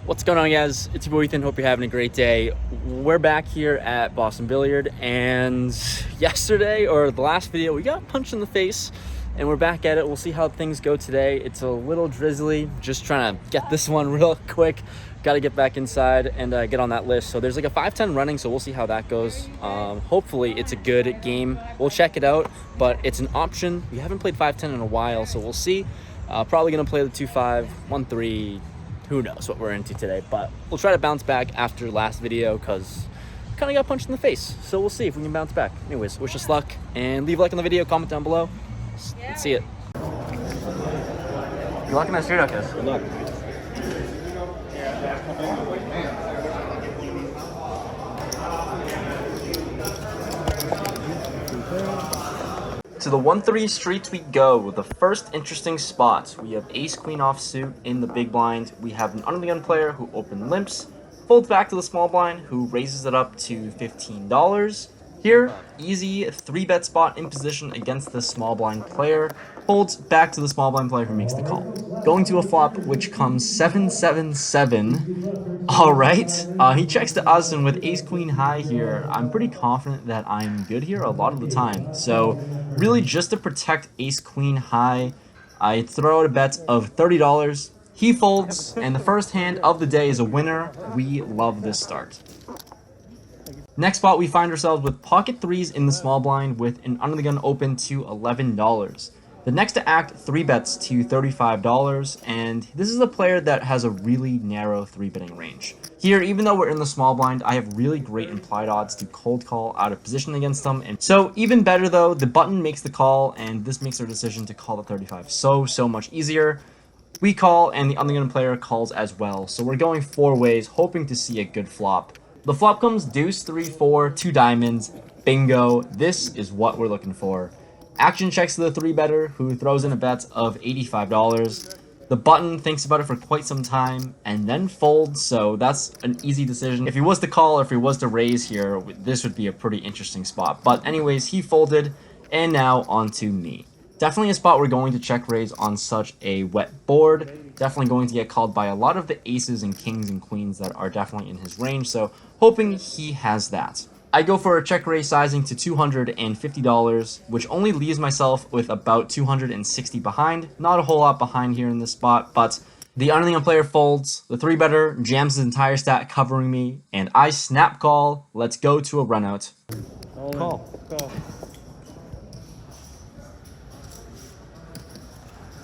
What's going on, guys? It's your boy Ethan. Hope you're having a great day. We're back here at Boston Billiard, and yesterday, or the last video, we got punched in the face, and we're back at it. We'll see how things go today. It's a little drizzly, just trying to get this one real quick. Got to get back inside and get on that list. So there's like a 5-10 running, so we'll see how that goes. Hopefully it's a good game. We'll check it out, but it's an option. We haven't played 5-10 in a while, so we'll see. Probably going to play the 2-5, 1-3, who knows what we're into today, but we'll try to bounce back after last video because kind of got punched in the face. So we'll see if we can bounce back. Anyways, wish us luck and leave a like on the video, comment down below. Let's see it. Good luck in that street, guys. Good luck. To the 1-3 streets we go. The first interesting spot. We have ace-queen offsuit in the big blind. We have an under the gun player who open limps, folds back to the small blind, who raises it up to $15. Here, easy 3-bet spot in position against the small blind player. Folds back to the small blind player who makes the call. Going to a flop, which comes 7-7-7. Alright, he checks to us, and with ace-queen high here, I'm pretty confident that I'm good here a lot of the time. So, really just to protect ace-queen high, I throw out a bet of $30. He folds, and the first hand of the day is a winner. We love this start. Next spot, we find ourselves with pocket threes in the small blind with an under the gun open to $11. The next to act 3-bets to $35, and this is a player that has a really narrow 3-betting range. Here, even though we're in the small blind, I have really great implied odds to cold call out of position against them, and so even better though, the button makes the call, and this makes our decision to call the 35 so much easier. We call, and the under the gun player calls as well, so we're going 4 ways, hoping to see a good flop. The flop comes deuce, 3-4, 2 diamonds, bingo. This is what we're looking for. Action checks to the 3-better, who throws in a bet of $85. The button thinks about it for quite some time, and then folds, so that's an easy decision. If he was to call or if he was to raise here, this would be a pretty interesting spot. But anyways, he folded, and now on to me. Definitely a spot we're going to check raise on such a wet board. Definitely going to get called by a lot of the aces and kings and queens that are definitely in his range, so hoping he has that. I go for a check raise sizing to $250, which only leaves myself with about 260 behind. Not a whole lot behind here in this spot, but the under the gun player folds, the 3-better jams his entire stack covering me, and I snap call. Let's go to a run out. Call.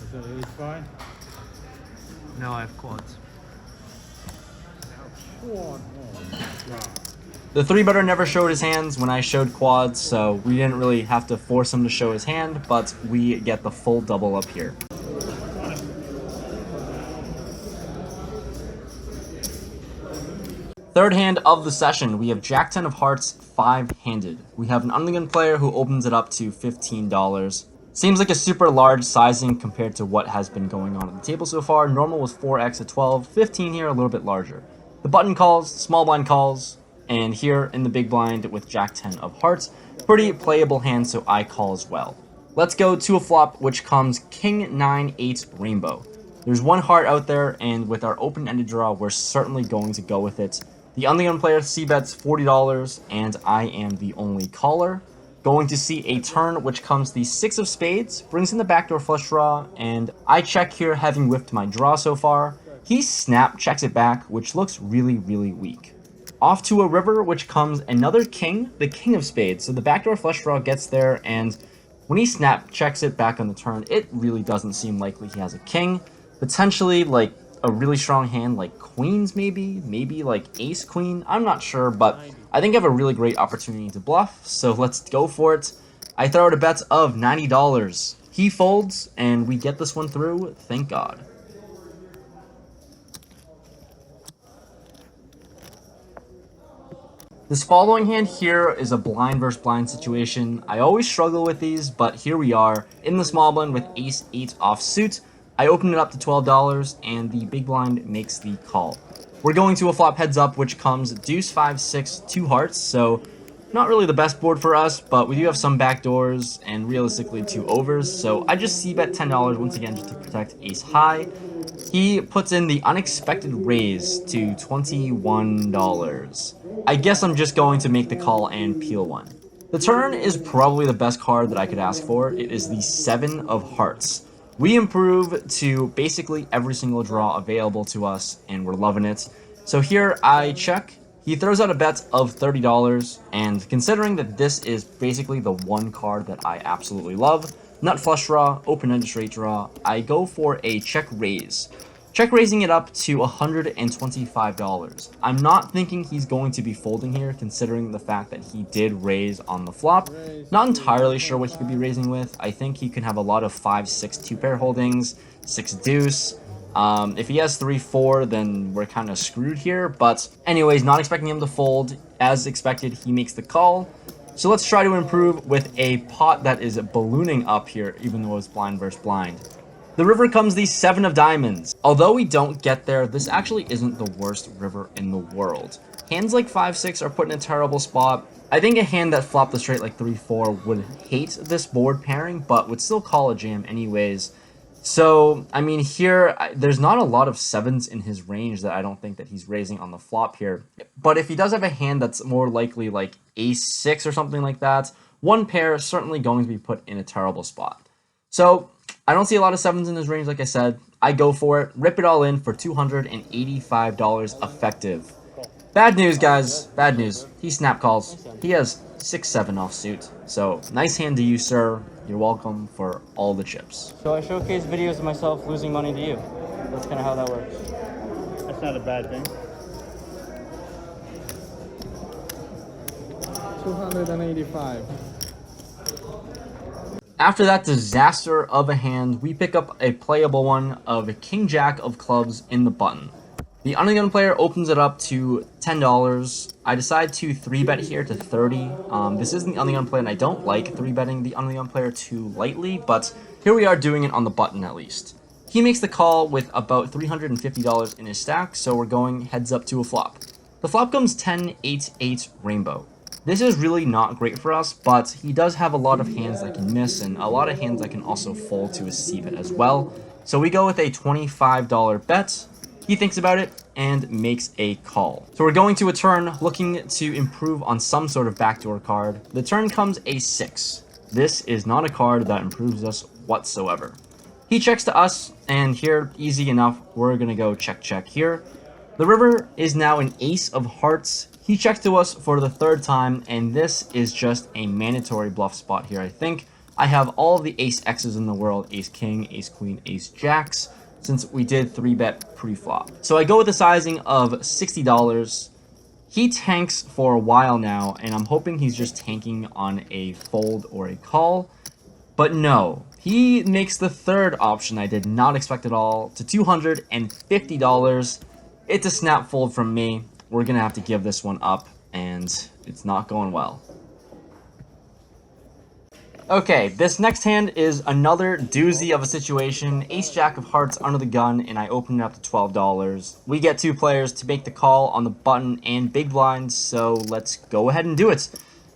Is that ace fine? No, I have quads. The 3-better never showed his hands when I showed quads, so we didn't really have to force him to show his hand, but we get the full double up here. Third hand of the session, we have Jack 10 of hearts, 5-handed. We have an under the gun player who opens it up to $15. Seems like a super large sizing compared to what has been going on at the table so far. Normal was 4x at 12, 15 here, a little bit larger. The button calls, small blind calls, and here in the big blind with Jack 10 of hearts, pretty playable hand, so I call as well. Let's go to a flop, which comes King 9-8 rainbow. There's one heart out there, and with our open-ended draw, we're certainly going to go with it. The under the gun player c-bets $40, and I am the only caller. Going to see a turn, which comes the 6 of spades, brings in the backdoor flush draw, and I check here, having whiffed my draw so far. He snap checks it back, which looks really weak. Off to a river, which comes another king, the king of spades. So the backdoor flush draw gets there, and when he snap checks it back on the turn, it really doesn't seem likely he has a king. Potentially like a really strong hand like queens maybe like ace queen. I'm not sure, but I think I have a really great opportunity to bluff, so let's go for it. I throw out a bet of $90. He folds, and we get this one through, thank God. This following hand here is a blind versus blind situation. I always struggle with these, but here we are in the small blind with ace-8 offsuit. I open it up to $12, and the big blind makes the call. We're going to a flop heads up, which comes deuce 5-6, 2 hearts, so not really the best board for us, but we do have some backdoors and realistically 2 overs, so I just c-bet $10 once again just to protect ace high. he puts in the unexpected raise to $21. I guess I'm just going to make the call and peel one. The turn is probably the best card that I could ask for. It is the 7 of Hearts. We improve to basically every single draw available to us, and we're loving it. So here I check. He throws out a bet of $30, and considering that this is basically the one card that I absolutely love, nut flush draw, open-ended straight draw, I go for a check raise. Check raising it up to $125. I'm not thinking he's going to be folding here, considering the fact that he did raise on the flop. Not entirely sure what he could be raising with. I think he can have a lot of 5-6 two-pair holdings, 6 deuce. If he has 3-4, then we're kind of screwed here. But anyways, not expecting him to fold. As expected, he makes the call. So let's try to improve with a pot that is ballooning up here, even though it's blind versus blind. The river comes the 7 of diamonds. Although we don't get there, this actually isn't the worst river in the world. Hands like 5-6 are put in a terrible spot. I think a hand that flopped the straight like 3-4 would hate this board pairing, but would still call a jam anyways. So, I mean, here, there's not a lot of 7s in his range that I don't think that he's raising on the flop here. But if he does have a hand that's more likely like ace-6 or something like that, one pair is certainly going to be put in a terrible spot. So, I don't see a lot of 7s in his range, like I said. I go for it, rip it all in for $285 effective. Bad news, guys. Bad news. He snap calls. He has 6-7 offsuit. So, nice hand to you, sir. You're welcome for all the chips. So I showcase videos of myself losing money to you. That's kind of how that works. That's not a bad thing. 285. After that disaster of a hand, we pick up a playable one of King Jack of clubs in the button. The undergun player opens it up to $10. I decide to 3-bet here to 30. This isn't the undergun player, and I don't like 3-betting the undergun player too lightly, but here we are doing it on the button at least. He makes the call with about $350 in his stack, so we're going heads up to a flop. The flop comes 10-8-8 rainbow. This is really not great for us, but he does have a lot of hands that can miss, and a lot of hands that can also fold to his c-bet as well. So we go with a $25 bet. He thinks about it and makes a call. So we're going to a turn looking to improve on some sort of backdoor card. The turn comes a 6. This is not a card that improves us whatsoever. He checks to us, and here, easy enough, we're gonna go check check here. The river is now an ace of hearts. He checks to us for the 3rd time, and this is just a mandatory bluff spot here, I think. I have all of the ace X's in the world, ace king, ace queen, ace jacks, since we did 3-bet pre-flop. So I go with a sizing of $60. He tanks for a while now, and I'm hoping he's just tanking on a fold or a call. But no, he makes the 3rd option I did not expect at all to $250. It's a snap fold from me. We're gonna have to give this one up, and it's not going well. Okay, this next hand is another doozy of a situation. Ace-Jack of hearts under the gun, and I open it up to $12. We get 2 players to make the call on the button and big blind, so let's go ahead and do it.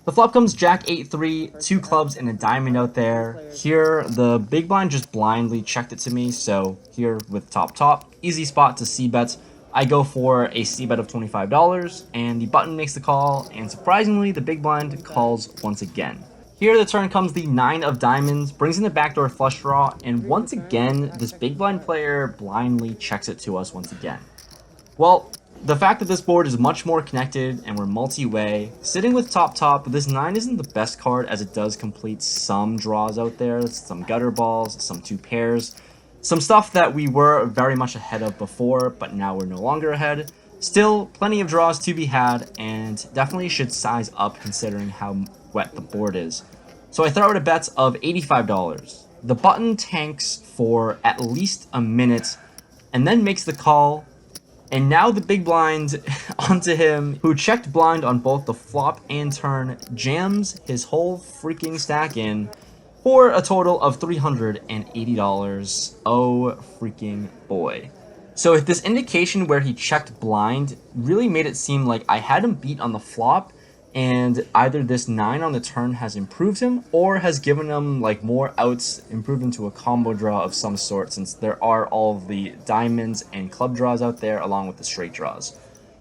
The flop comes Jack 8-3, 2 clubs and a diamond out there. Here, the big blind just blindly checked it to me, so here with top, easy spot to c-bet. I go for a c-bet of $25, and the button makes the call, and surprisingly, the big blind calls once again. Here, the turn comes the 9 of diamonds, brings in the backdoor flush draw, and once again, this big blind player blindly checks it to us once again. Well, the fact that this board is much more connected and we're multi-way, sitting with top, this 9 isn't the best card as it does complete some draws out there, some gutter balls, some 2 pairs, some stuff that we were very much ahead of before, but now we're no longer ahead. Still, plenty of draws to be had, and definitely should size up considering how wet the board is. So I throw out a bet of $85. The button tanks for at least a minute, and then makes the call, and now the big blind onto him, who checked blind on both the flop and turn, jams his whole freaking stack in, for a total of $380. Oh freaking boy. So if this indication where he checked blind really made it seem like I had him beat on the flop, and either this 9 on the turn has improved him or has given him like more outs, improved him to a combo draw of some sort, since there are all of the diamonds and club draws out there along with the straight draws.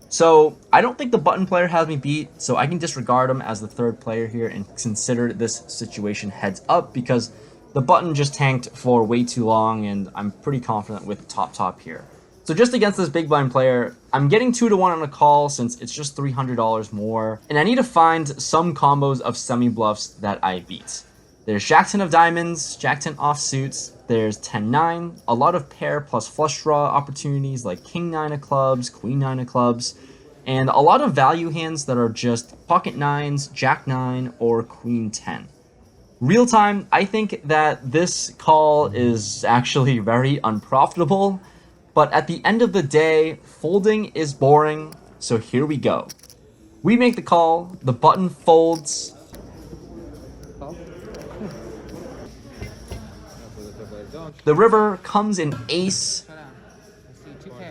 So I don't think the button player has me beat, so I can disregard him as the third player here and consider this situation heads up, because the button just tanked for way too long and I'm pretty confident with top here. So just against this big blind player, I'm getting 2-1 on a call since it's just $300 more, and I need to find some combos of semi-bluffs that I beat. There's Jack-10 of diamonds, Jack-10 offsuits, there's 10-9, a lot of pair plus flush draw opportunities like King-9 of clubs, Queen-9 of clubs, and a lot of value hands that are just pocket 9s, Jack-9, or Queen-10. Real time, I think that this call is actually very unprofitable, but at the end of the day, folding is boring, so here we go. We make the call, the button folds. The river comes in ace.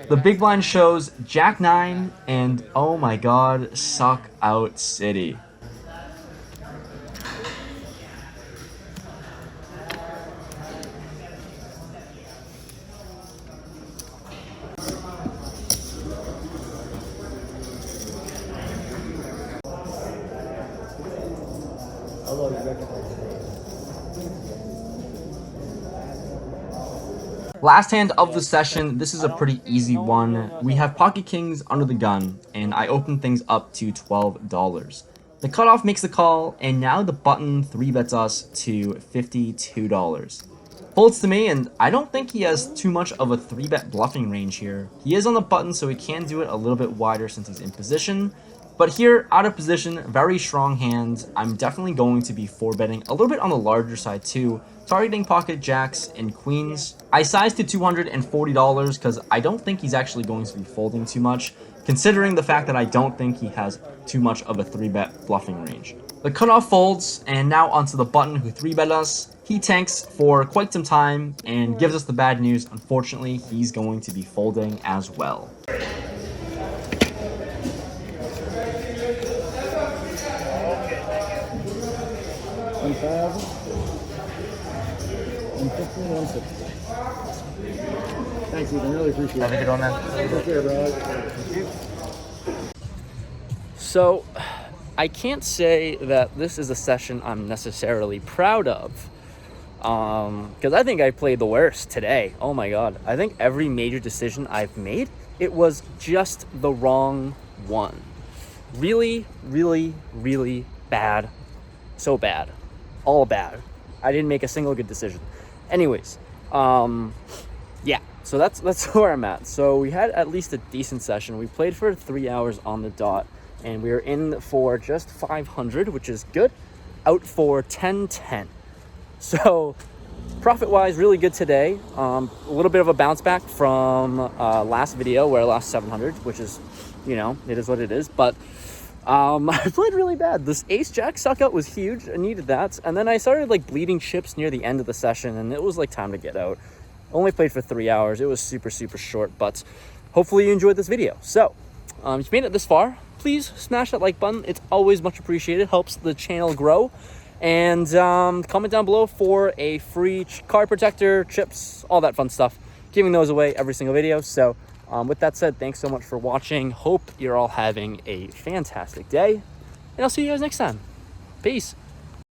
The big blind shows Jack-9, and oh my god, suck out city. Last hand of the session, this is a pretty easy one. We have pocket kings under the gun, and I open things up to $12. The cutoff makes the call, and now the button 3-bets us to $52. Folds to me, and I don't think he has too much of a 3-bet bluffing range here. He is on the button, so he can do it a little bit wider since he's in position. But here, out of position, very strong hand. I'm definitely going to be 4-betting a little bit on the larger side too, targeting pocket jacks and queens. I sized to $240 because I don't think he's actually going to be folding too much, considering the fact that I don't think he has too much of a 3-bet bluffing range. The cutoff folds, and now onto the button who 3-bet us. He tanks for quite some time and gives us the bad news. Unfortunately, he's going to be folding as well. Thanks, Ethan. Really appreciate it. Have a good one, man. Take care, bro. So, I can't say that this is a session I'm necessarily proud of. Because I think I played the worst today. Oh my god. I think every major decision I've made, it was just the wrong one. Really, really, really bad. So bad. All bad. I didn't make a single good decision. Anyways, yeah, so that's where I'm at. So we had at least a decent session. We played for 3 hours on the dot, and we were in for just 500, which is good, out for 10-10. So profit-wise, really good today. A little bit of a bounce back from last video where I lost 700, which is, you know, it is what it is. But I played really bad. This ace-jack suck-out was huge. I needed that. And then I started, like, bleeding chips near the end of the session, and it was, like, time to get out. Only played for 3 hours. It was super, super short, but hopefully you enjoyed this video. So, if you made it this far, please smash that like button. It's always much appreciated. Helps the channel grow. And comment down below for a free card protector, chips, all that fun stuff. Giving those away every single video. So, with that said, thanks so much for watching. Hope you're all having a fantastic day. And I'll see you guys next time. Peace.